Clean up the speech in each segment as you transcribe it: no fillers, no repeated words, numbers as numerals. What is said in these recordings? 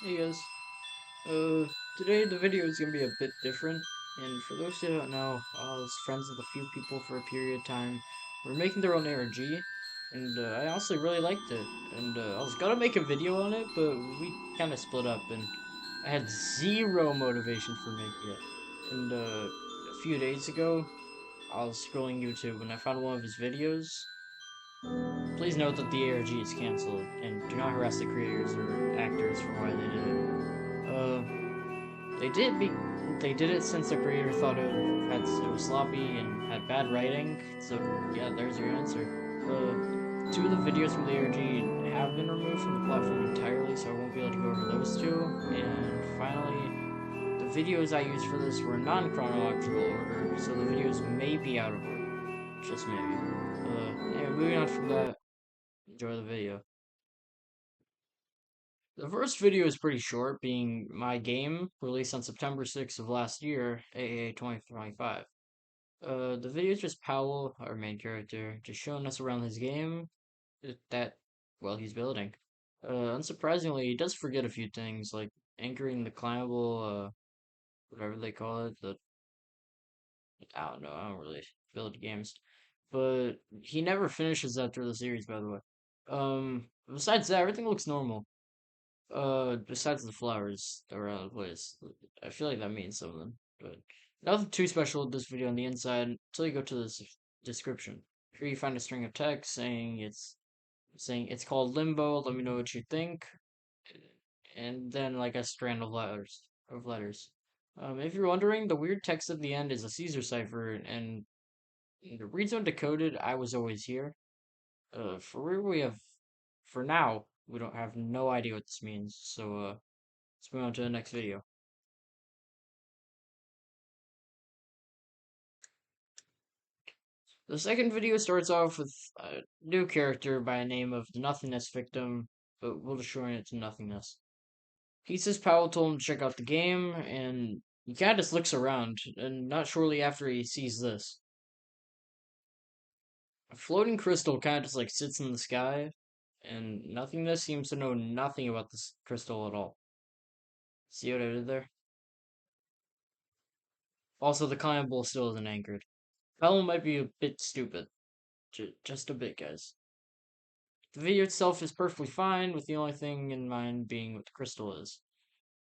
Hey guys, uh, today the video is gonna be a bit different, and for those who don't know, I was friends with a few people for a period of time. We're making their own ARG, and I honestly really liked it, and I was gonna make a video on it, but we kind of split up, and I had zero motivation for making it. And a few days ago, I was scrolling YouTube and I found one of his videos. Please note that the ARG is canceled, and do not harass the creators or actors for why they did it. They did be they did it since the creator thought it was sloppy and had bad writing. So yeah, there's your answer. Two of the videos from the ARG have been removed from the platform entirely, so I won't be able to go over those two. And finally, the videos I used for this were non-chronological order, so the videos may be out of order, just maybe. Anyway, moving on from that, enjoy the video. The first video is pretty short, being my game, released on September 6th of last year, AA 2025. The video is just Powell, our main character, just showing us around his game that, well, he's building. Unsurprisingly, he does forget a few things, like anchoring the climbable, whatever they call it, I don't know, I don't really build games. But he never finishes that through the series, by the way. Besides that, everything looks normal. Besides the flowers around the place, I feel like that means something. But nothing too special with this video on the inside until you go to the description. Here you find a string of text saying it's called Limbo. Let me know what you think, and then like a strand of letters. If you're wondering, the weird text at the end is a Caesar cipher, and the reads decoded. I was always here. For where we have, for now, we don't have no idea what this means. So let's move on to the next video. The second video starts off with a new character by the name of the Nothingness Victim, but we'll just shorten it to Nothingness. He says Powell told him to check out the game, and he kind of just looks around, and not shortly after he sees this. A floating crystal kind of just like sits in the sky, and Nothingness seems to know nothing about this crystal at all. See what I did there? Also, the climbable still isn't anchored. Powell might be a bit stupid. Just a bit, guys. The video itself is perfectly fine, with the only thing in mind being what the crystal is.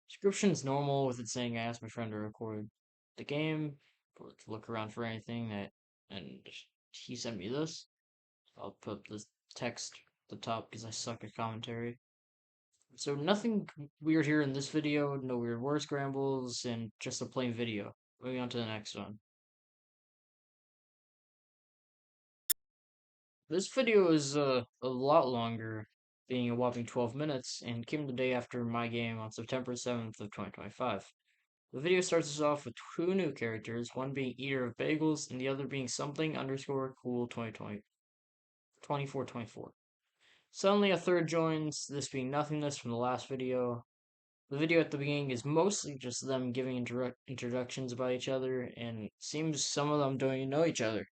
Description's normal, with it saying I asked my friend to record the game, or to look around for anything and he sent me this. I'll put this text at the top because I suck at commentary. So nothing weird here in this video, no weird word scrambles, and just a plain video. Moving on to the next one. This video is a lot longer, being a whopping 12 minutes, and came the day after my game on September 7th of 2025. The video starts us off with two new characters, one being Eater of Bagels and the other being something underscore cool 2020 2424. Suddenly a third joins, this being Nothingness from the last video. The video at the beginning is mostly just them giving introductions about each other, and seems some of them don't even know each other.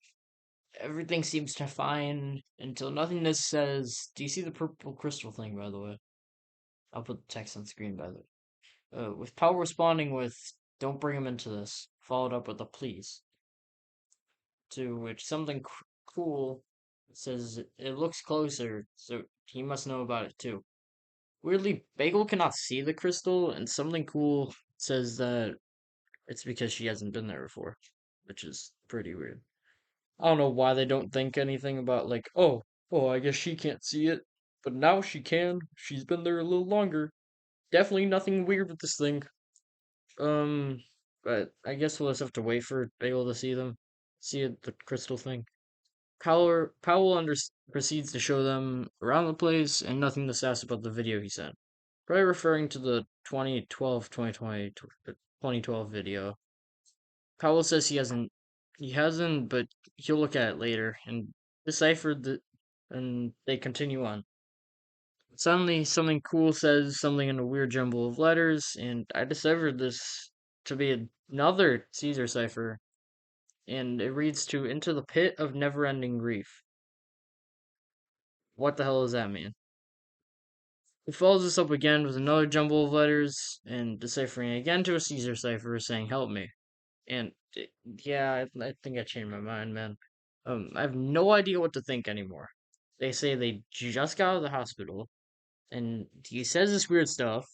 Everything seems to fine until Nothingness says, "Do you see the purple crystal thing, by the way?" I'll put the text on screen, by the way. With Powell responding with, "Don't bring him into this," followed up with a please. To which something cool says, "It looks closer, so he must know about it too." Weirdly, Bagel cannot see the crystal, and something cool says that it's because she hasn't been there before, which is pretty weird. I don't know why they don't think anything about like, oh, I guess she can't see it, but now she can. She's been there a little longer. Definitely nothing weird with this thing. Um, but I guess we'll just have to wait for Bagel to see them, see it, the crystal thing. Powell proceeds to show them around the place and nothing to sass about the video he sent. Probably referring to the 2012 video. Powell says he hasn't, but he'll look at it later and deciphered the, and they continue on. Suddenly, something cool says something in a weird jumble of letters, and I deciphered this to be another Caesar cipher, and it reads to "Into the pit of never-ending grief." What the hell does that mean? He follows this up again with another jumble of letters and deciphering again to a Caesar cipher saying, "Help me." And yeah, I think I changed my mind, man. I have no idea what to think anymore. They say they just got out of the hospital, and he says this weird stuff,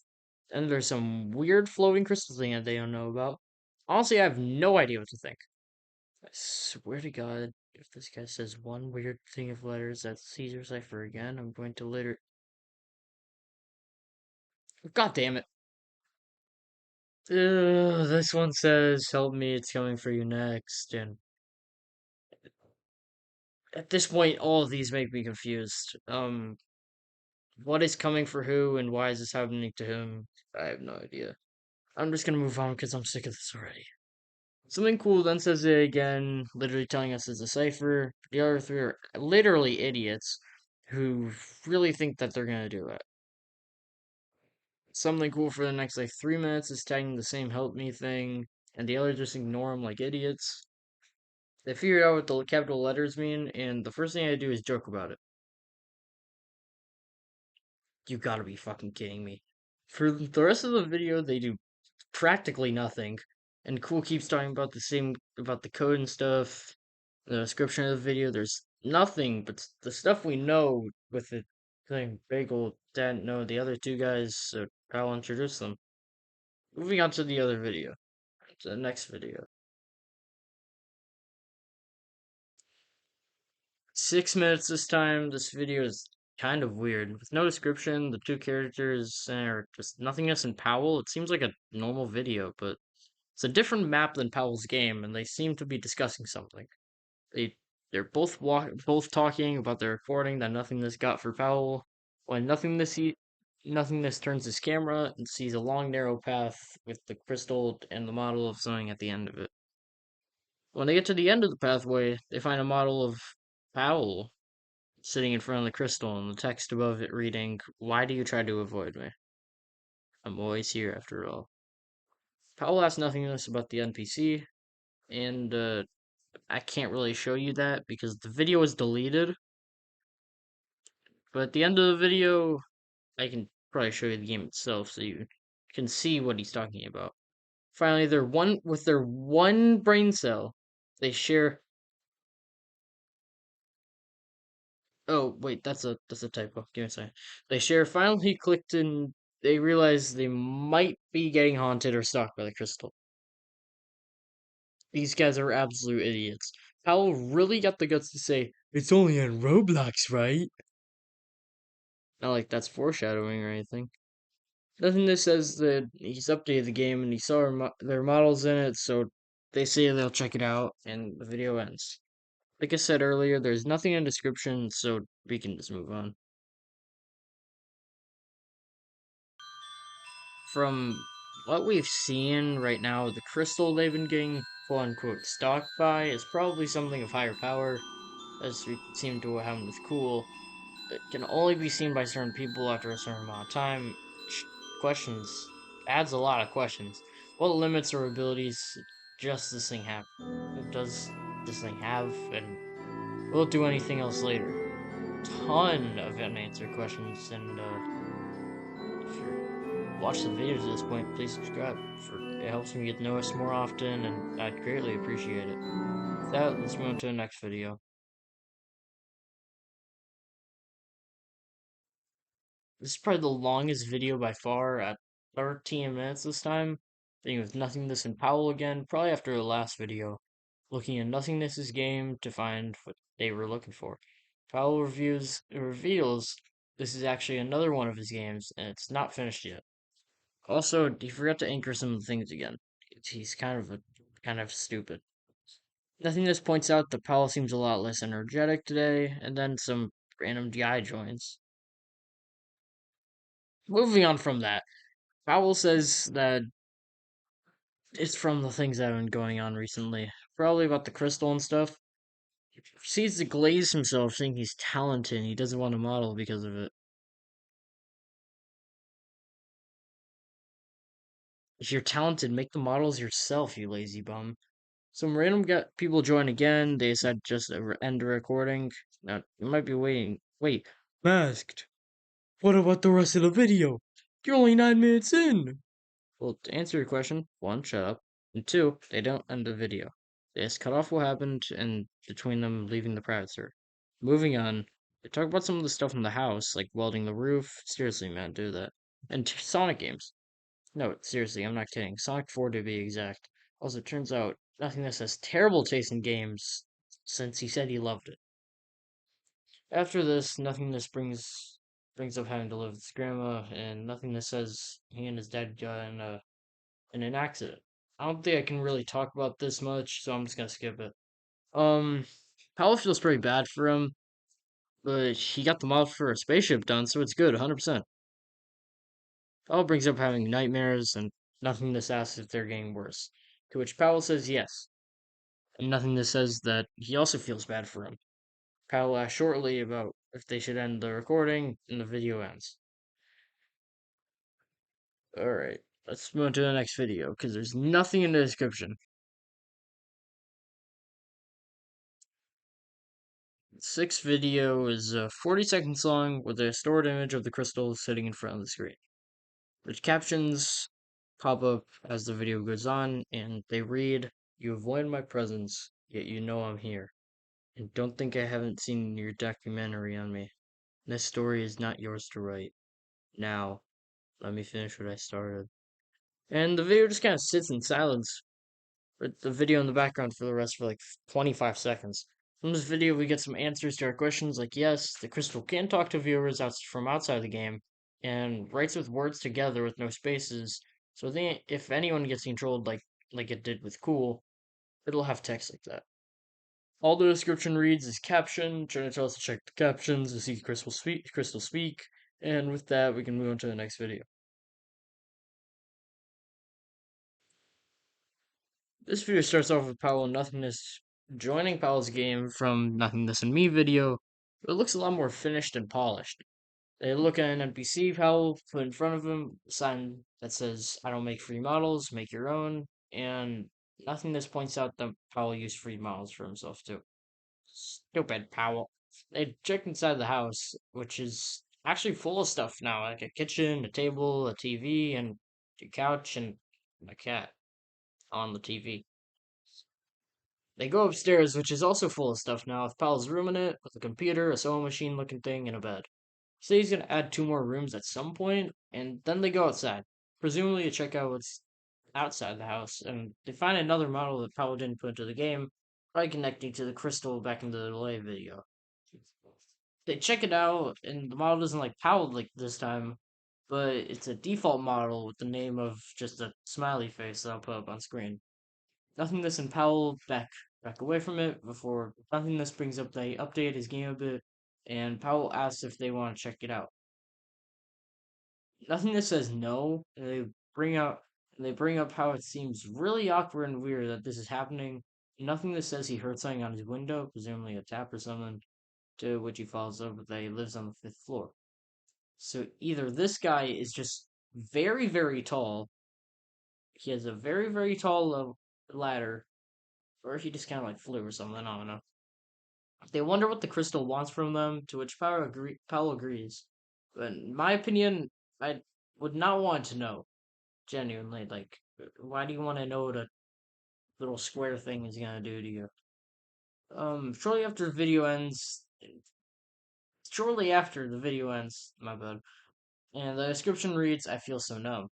and there's some weird floating crystal thing that they don't know about. Honestly, I have no idea what to think. I swear to God, if this guy says one weird thing of letters that's Caesar cipher again, I'm going to later. God damn it. This one says, "Help me, it's coming for you next." And at this point, all of these make me confused. What is coming for who, and why is this happening to him? I have no idea. I'm just gonna move on because I'm sick of this already. Something cool then says it again, literally telling us it's a cipher. The other three are literally idiots who really think that they're gonna do it. Something cool for the next like 3 minutes is tagging the same help me thing, and the others just ignore them like idiots. They figured out what the capital letters mean, and the first thing I do is joke about it. You gotta be fucking kidding me. For the rest of the video, they do practically nothing. And Cool keeps talking about about the code and stuff, the description of the video. There's nothing but the stuff we know with the thing. Bagel didn't know the other two guys, so I'll introduce them. Moving on to the other video, to the next video. 6 minutes this time. This video is kind of weird. With no description, the two characters are just nothingness and Powell. It seems like a normal video, but it's a different map than Powell's game, and they seem to be discussing something. They they're both talking about the recording that Nothingness got for Powell. When Nothingness turns his camera and sees a long narrow path with the crystal and the model of something at the end of it. When they get to the end of the pathway, they find a model of Powell sitting in front of the crystal and the text above it reading, "Why do you try to avoid me? I'm always here after all." Powell asks Nothingness about the NPC, and I can't really show you that because the video is deleted. But at the end of the video, I can probably show you the game itself so you can see what he's talking about. Finally, their one brain cell, they share. Oh wait, that's a typo. Give me a second. They share. Finally, clicked and they realize they might be getting haunted or stalked by the crystal. These guys are absolute idiots. Powell really got the guts to say, "It's only on Roblox, right?" Not like that's foreshadowing or anything. Nothing that says that he's updated the game and he saw their models in it, so they say they'll check it out, and the video ends. Like I said earlier, there's nothing in the description, so we can just move on. From what we've seen right now, the crystal they've been getting quote unquote stalked by is probably something of higher power, as we seem to what happened with Cool. It can only be seen by certain people after a certain amount of time. Questions adds a lot of questions. What limits or abilities does this thing have? Does this thing have, and will it do anything else later? Ton of unanswered questions, and if you're watching the videos at this point, please subscribe. It helps me get noticed more often, and I'd greatly appreciate it. With that, let's move on to the next video. This is probably the longest video by far at 13 minutes this time. Being with Nothingness and Powell again, probably after the last video. Looking at Nothingness's game to find what they were looking for. Powell reveals this is actually another one of his games, and it's not finished yet. Also, he forgot to anchor some of the things again. He's kind of stupid. Nothingness points out that Powell seems a lot less energetic today, and then some random DI joins. Moving on from that, Powell says that it's from the things that have been going on recently. Probably about the crystal and stuff. He proceeds to glaze himself, saying he's talented and he doesn't want to model because of it. If you're talented, make the models yourself, you lazy bum. Some random people join again. They decide just to end the recording. Now, you might be waiting. Wait, masked. What about the rest of the video? You're only 9 minutes in. Well, to answer your question, one, shut up, and two, they don't end the video. They just cut off what happened in between them leaving the private server. Moving on, they talk about some of the stuff in the house, like welding the roof. Seriously, man, do that. And Sonic games. No, seriously, I'm not kidding. Sonic 4 to be exact. Also, it turns out Nothingness has terrible taste in games since he said he loved it. After this, Nothingness brings up having to live with his grandma, and Nothingness says he and his dad got in an accident. I don't think I can really talk about this much, so I'm just gonna skip it. Um, Powell feels pretty bad for him, but he got the mod for a spaceship done, so it's good, 100%. Powell brings up having nightmares, and Nothingness asks if they're getting worse. To which Powell says yes, and Nothingness says that he also feels bad for him. Powell asks shortly about if they should end the recording, and the video ends. Alright, let's move on to the next video, because there's nothing in the description. Sixth video is 40 seconds long with a stored image of the crystal sitting in front of the screen. The captions pop up as the video goes on, and they read, "You avoid my presence, yet you know I'm here. And don't think I haven't seen your documentary on me. This story is not yours to write. Now, let me finish what I started." And the video just kind of sits in silence with the video in the background for the rest for like 25 seconds. From this video, we get some answers to our questions like yes, the crystal can talk to viewers from outside the game, and writes with words together with no spaces. So if anyone gets controlled like it did with Cool, it'll have text like that. All the description reads is caption, trying to tell us to check the captions to see Crystal speak, and with that, we can move on to the next video. This video starts off with Powell and Nothingness joining Powell's game from Nothingness and Me video, but it looks a lot more finished and polished. They look at an NPC Powell put in front of him, a sign that says, "I don't make free models, make your own," and Nothingness points out that Powell used free models for himself too. Stupid Powell. They check inside the house, which is actually full of stuff now, like a kitchen, a table, a TV, and a couch, and a cat on the TV. They go upstairs, which is also full of stuff now, with Powell's room in it, with a computer, a sewing machine looking thing, and a bed. So he's gonna add two more rooms at some point, and then they go outside, presumably to check out what's outside the house, and they find another model that Powell didn't put into the game, probably connecting to the crystal back in the delay video. They check it out, and the model doesn't like Powell like this time, but it's a default model with the name of just a smiley face that I'll put up on screen. Nothingness and Powell back away from it before Nothingness brings up they update his game a bit, and Powell asks if they want to check it out. Nothingness says no, and they bring up how it seems really awkward and weird that this is happening. Nothingness says he heard something on his window, presumably a tap or something, to which he follows up that he lives on the fifth floor. So either this guy is just very, very tall, he has a very, very tall ladder, or he just kind of like flew or something, I don't know. They wonder what the crystal wants from them, to which Powell agrees. But in my opinion, I would not want to know, genuinely. Like, why do you want to know what a little square thing is gonna do to you? Shortly after the video ends, my bad, and the description reads, "I feel so numb."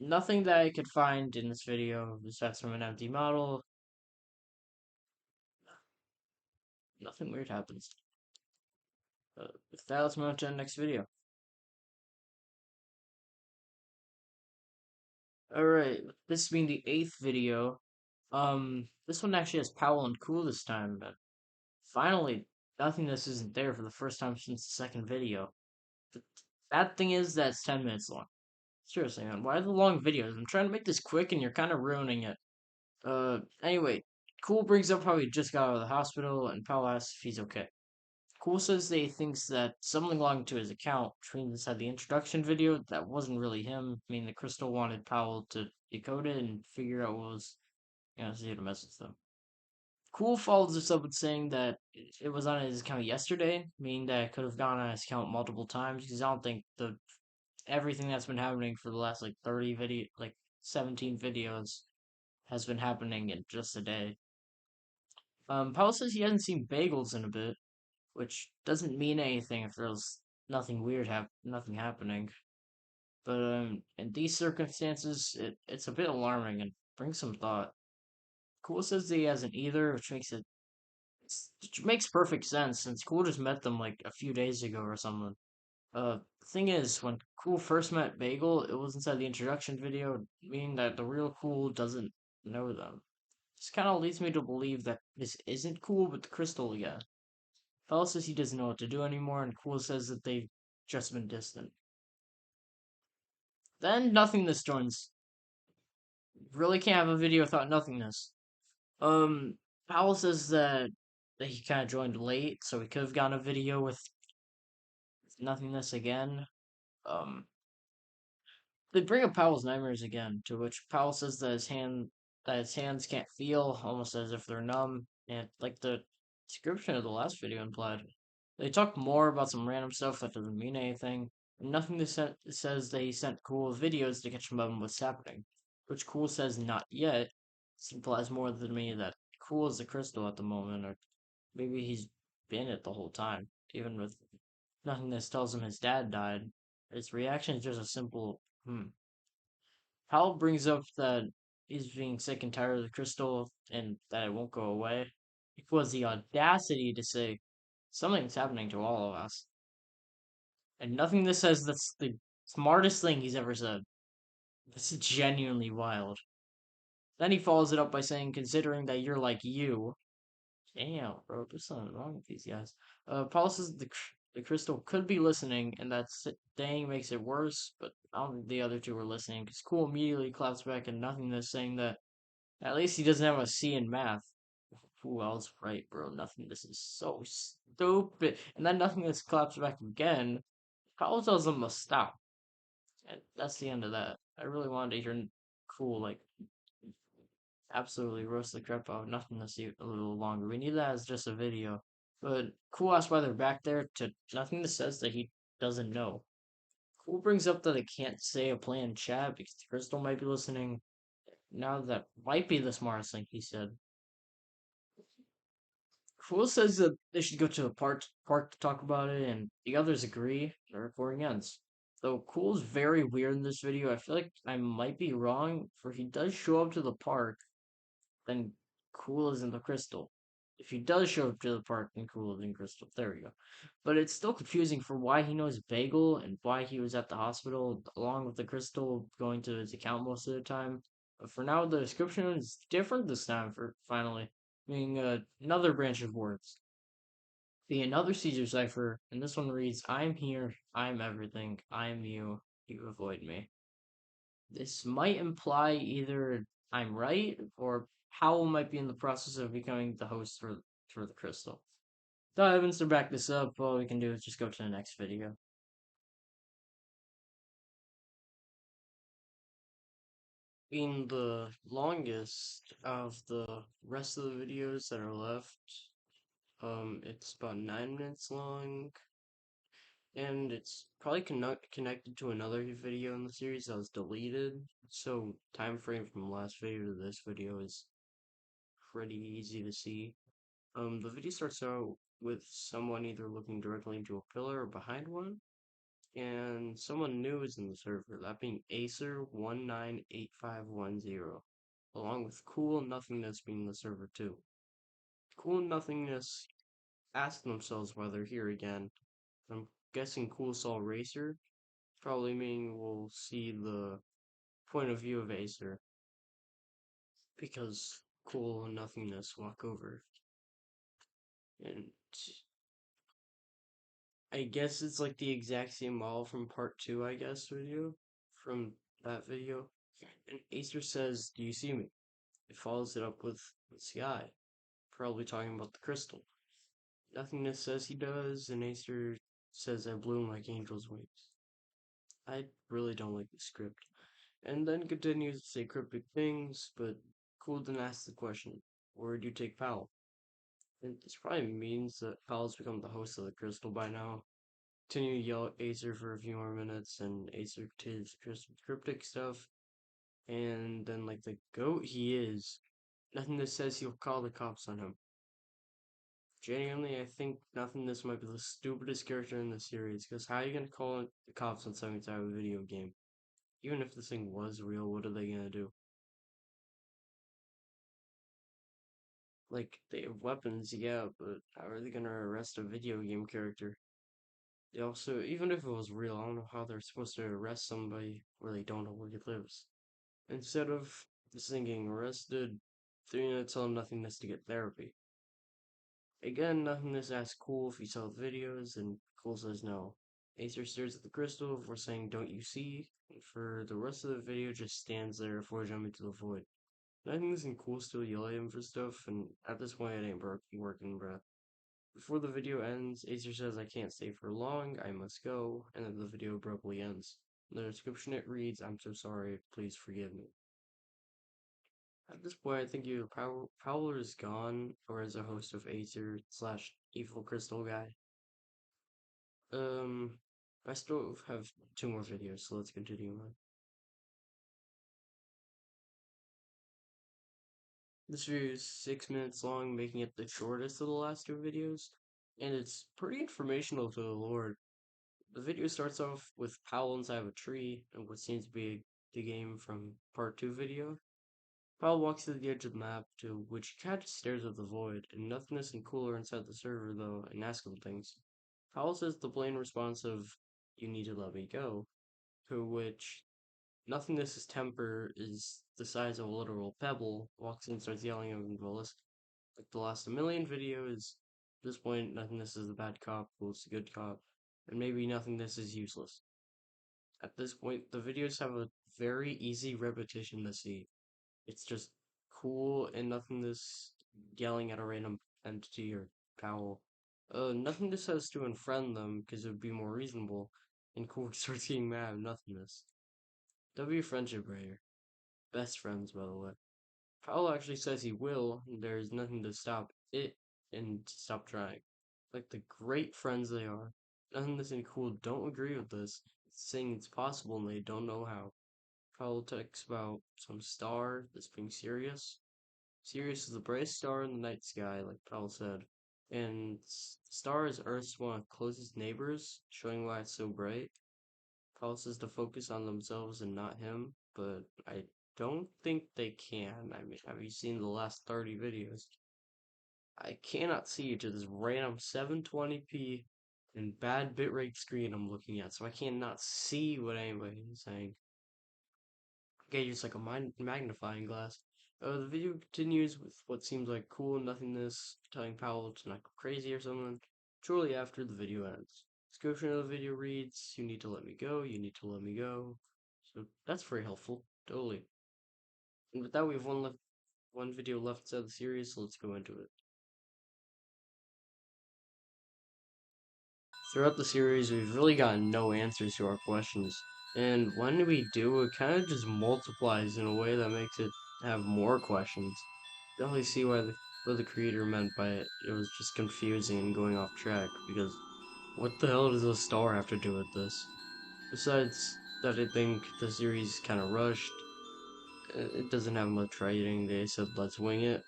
Nothing that I could find in this video besides from an empty model. Nothing weird happens. With that, let's move on to the next video. Alright, this being the eighth video. This one actually has Powell and Cool this time, but finally, Nothingness isn't there for the first time since the second video. The bad thing is that it's 10 minutes long. Seriously, man, why the long videos? I'm trying to make this quick and you're kind of ruining it. Anyway, Cool brings up how he just got out of the hospital, and Powell asks if he's okay. Cool says that he thinks that something belonging to his account, between inside the introduction video, that wasn't really him. I mean, the crystal wanted Powell to decode it and figure out what was, see how to mess with them. Cool follows this up with saying that it was on his account yesterday, meaning that it could have gone on his account multiple times because I don't think the everything that's been happening for the last like 17 videos has been happening in just a day. Paul says he hasn't seen bagels in a bit, which doesn't mean anything if there's nothing happening. But in these circumstances, it's a bit alarming and brings some thought. Cool says that he hasn't either, which makes perfect sense since Cool just met them like a few days ago or something. The thing is, when Cool first met Bagel, it was inside the introduction video, meaning that the real Cool doesn't know them. This kind of leads me to believe that this isn't Cool with the crystal again. Fell says he doesn't know what to do anymore, and Cool says that they've just been distant. Then Nothingness joins. Really can't have a video without Nothingness. Um, Powell says that he kind of joined late, so we could have gotten a video with Nothingness again. Um, they bring up Powell's nightmares again, to which Powell says that his hands can't feel, almost as if they're numb, and like the description of the last video implied. They talk more about some random stuff that doesn't mean anything. And nothing says that he sent Cool videos to catch him up on what's happening, which Cool says not yet. This implies more to me that Cool is the crystal at the moment, or maybe he's been it the whole time, even with nothing that tells him his dad died. His reaction is just a simple, hmm. Hal brings up that he's being sick and tired of the crystal and that it won't go away. It was the audacity to say, something's happening to all of us. And nothing that says that's the smartest thing he's ever said. This is genuinely wild. Then he follows it up by saying, considering that you're like you. Damn, bro, there's something wrong with these guys. Paul says the crystal could be listening, and that saying makes it worse, but I don't think the other two were listening, because Cool immediately claps back and Nothingness saying that at least he doesn't have a C in math. Who else? Right, bro. Nothing. This is so stupid. And then Nothingness claps back again. Paul tells him to stop. And that's the end of that. I really wanted to hear Cool, like, absolutely roast the crap out of Nothingness a little longer. We need that as just a video. But Cool asks why they're back there to Nothingness says that he doesn't know. Cool brings up that it can't say a planned chat because Crystal might be listening. Now that might be the smartest thing he said. Cool says that they should go to the park to talk about it, and the others agree. The recording ends. Though Cool's very weird in this video, I feel like I might be wrong, for he does show up to the park, then Cool is in the crystal. If he does show up to the park, then Cool is in crystal. There we go. But it's still confusing for why he knows Bagel and why he was at the hospital along with the crystal going to his account most of the time. But for now, the description is different this time. For finally being another branch of words. The another Caesar cipher, and this one reads, "I'm here, I'm everything, I'm you, you avoid me." This might imply either I'm right or Howell might be in the process of becoming the host for the crystal. So Evans to back this up, all we can do is just go to the next video. Being the longest of the rest of the videos that are left, it's about 9 minutes long, and it's probably connected to another video in the series that was deleted. So time frame from last video to this video is pretty easy to see. The video starts out with someone either looking directly into a pillar or behind one, and someone new is in the server, that being Acer198510, along with Cool and Nothingness being the server too. Cool and Nothingness ask themselves why they're here again. I'm guessing Cool saw Racer, probably meaning we'll see the point of view of Acer, because Cool and Nothingness walk over. And I guess it's like the exact same model from part 2, I guess, video. From that video. And Acer says, "Do you see me?" It follows it up with Sky, probably talking about the crystal. Nothingness says he does, and Acer says, "I bloom like angel's wings." I really don't like the script. And then continues to say cryptic things, but Cool then asks the question, "Where do you take Powell?" This probably means that Powell's become the host of the Crystal by now. Continue to yell at Acer for a few more minutes, and Acer continues cryptic stuff. And then, like the goat he is, nothing that says he'll call the cops on him. Genuinely, I think nothing this might be the stupidest character in the series, because how are you gonna call the cops on something inside of a video game? Even if this thing was real, what are they gonna do? Like, they have weapons, yeah, but how are they gonna arrest a video game character? They also, even if it was real, I don't know how they're supposed to arrest somebody where they don't know where he lives. Instead of this thing getting arrested, they're gonna tell him nothingness to get therapy. Again, nothingness asks Cool if he saw the videos, and Cool says no. Acer stares at the crystal before saying, "Don't you see?" And for the rest of the video, just stands there before jumping to the void. Nothingness and Cool still yell at him for stuff, and at this point, it ain't working, bruh. Before the video ends, Acer says, "I can't stay for long, I must go," and then the video abruptly ends. In the description it reads, "I'm so sorry, please forgive me." At this point, I think either Prowler is gone, or as a host of Acer slash Evil Crystal guy. Um, I still have two more videos, so let's continue on. This video is 6 minutes long, making it the shortest of the last two videos, and it's pretty informational to the lore. The video starts off with Powell inside of a tree, and what seems to be the game from part 2 video. Powell walks to the edge of the map, to which he kind of stares at the void, and nothingness and cooler inside the server though, and asks him things. Powell says the plain response of, "You need to let me go," to which nothingness's temper is the size of a literal pebble, walks in and starts yelling at him, like the last a million videos. At this point, nothingness is the bad cop, Cool's the good cop, and maybe nothingness is useless. At this point, the videos have a very easy repetition to see. It's just Cool and nothingness yelling at a random entity or Powell. Nothingness has to unfriend them because it would be more reasonable, and Cool starts getting mad at nothingness. W friendship right here. Best friends, by the way. Powell actually says he will, and there's nothing to stop it and stop trying. Like the great friends they are. Nothingness and Cool don't agree with this, saying it's possible and they don't know how. Powell talks about some star that's being Sirius. Sirius is the brightest star in the night sky, like Powell said. And the star is Earth's one of the closest neighbors, showing why it's so bright. Powell says to focus on themselves and not him, but I don't think they can. I mean, have you seen the last 30 videos? I cannot see to this random 720p and bad bitrate screen I'm looking at, so I cannot see what anybody is saying. Okay, just like a magnifying glass. The video continues with what seems like cool nothingness, telling Powell to not go crazy or something, shortly after the video ends. Description of the video reads, "You need to let me go, you need to let me go." So that's very helpful, totally. And with that, we have one video left inside the series, so let's go into it. Throughout the series, we've really gotten no answers to our questions. And when we do, it kind of just multiplies in a way that makes it have more questions. Definitely see what the creator meant by it. It was just confusing and going off track, because what the hell does a star have to do with this? Besides that, I think the series kind of rushed. It doesn't have much writing. They said, "Let's wing it."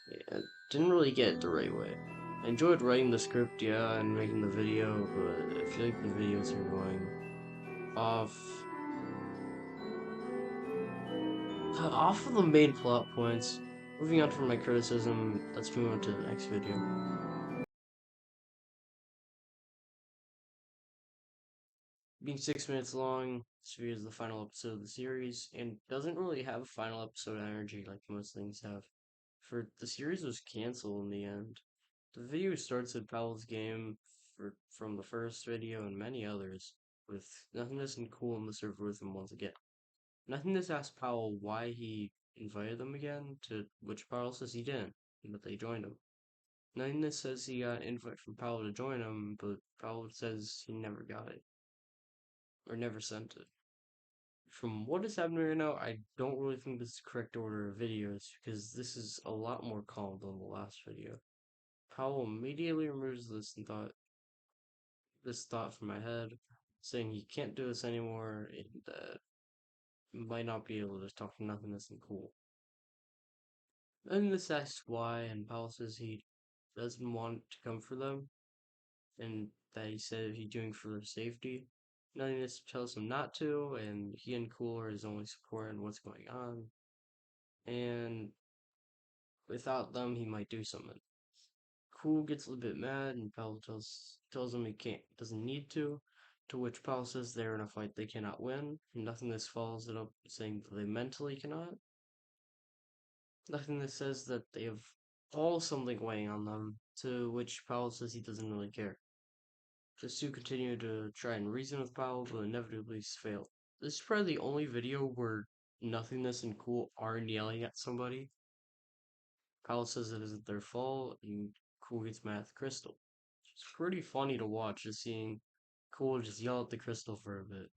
It didn't really get it the right way. I enjoyed writing the script, yeah, and making the video, but I feel like the videos are going off off of the main plot points. Moving on from my criticism, let's move on to the next video. Being 6 minutes long, this video is the final episode of the series, and doesn't really have final episode energy like most things have. For the series was canceled in the end. The video starts at Powell's game from the first video and many others, with Nothingness and Cool in the server with him once again. Nothingness asked Powell why he invited them again, to which Powell says he didn't, but they joined him. Nothingness says he got an invite from Powell to join him, but Powell says he never got it, or never sent it. From what is happening right now, I don't really think this is the correct order of videos, because this is a lot more calm than the last video. Powell immediately removes this thought from my head, saying he can't do this anymore and that might not be able to talk to nothingness and cool. Then this asks why, and Powell says he doesn't want to come for them, and that he said he's doing for their safety. Nothingness tells him not to, and he and Cool are his only support in what's going on. And without them, he might do something. Cool gets a little bit mad, and Powell tells him he can't, doesn't need to. To which Powell says they're in a fight they cannot win. Nothingness follows it up saying that they mentally cannot. Nothingness says that they have all something weighing on them. To which Powell says he doesn't really care. Just to continue to try and reason with Powell, but inevitably fail. This is probably the only video where Nothingness and Cool aren't yelling at somebody. Powell says it isn't their fault, and Cool gets mad at the crystal. It's pretty funny to watch, just seeing Cool just yell at the crystal for a bit.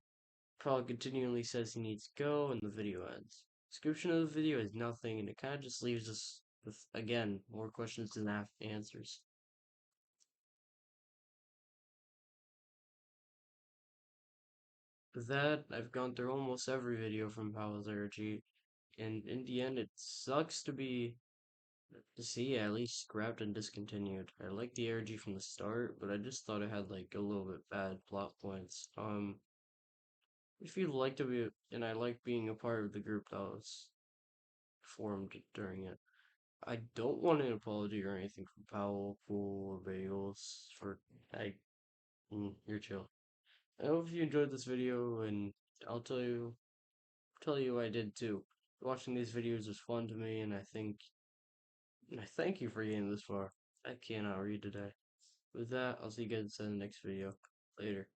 Powell continually says he needs to go, and the video ends. Description of the video is nothing, and it kind of just leaves us with, again, more questions than answers. With that, I've gone through almost every video from Powell's Energy, and in the end, it sucks to see at least scrapped and discontinued. I liked the energy from the start, but I just thought it had like a little bit bad plot points. If you like to be, and I like being a part of the group that was formed during it. I don't want an apology or anything from Powell, Pool, or Bagels for I. You're chill. I hope you enjoyed this video, and I'll tell you I did too. Watching these videos was fun to me, and I thank you for getting this far. I cannot read today. With that, I'll see you guys in the next video. Later.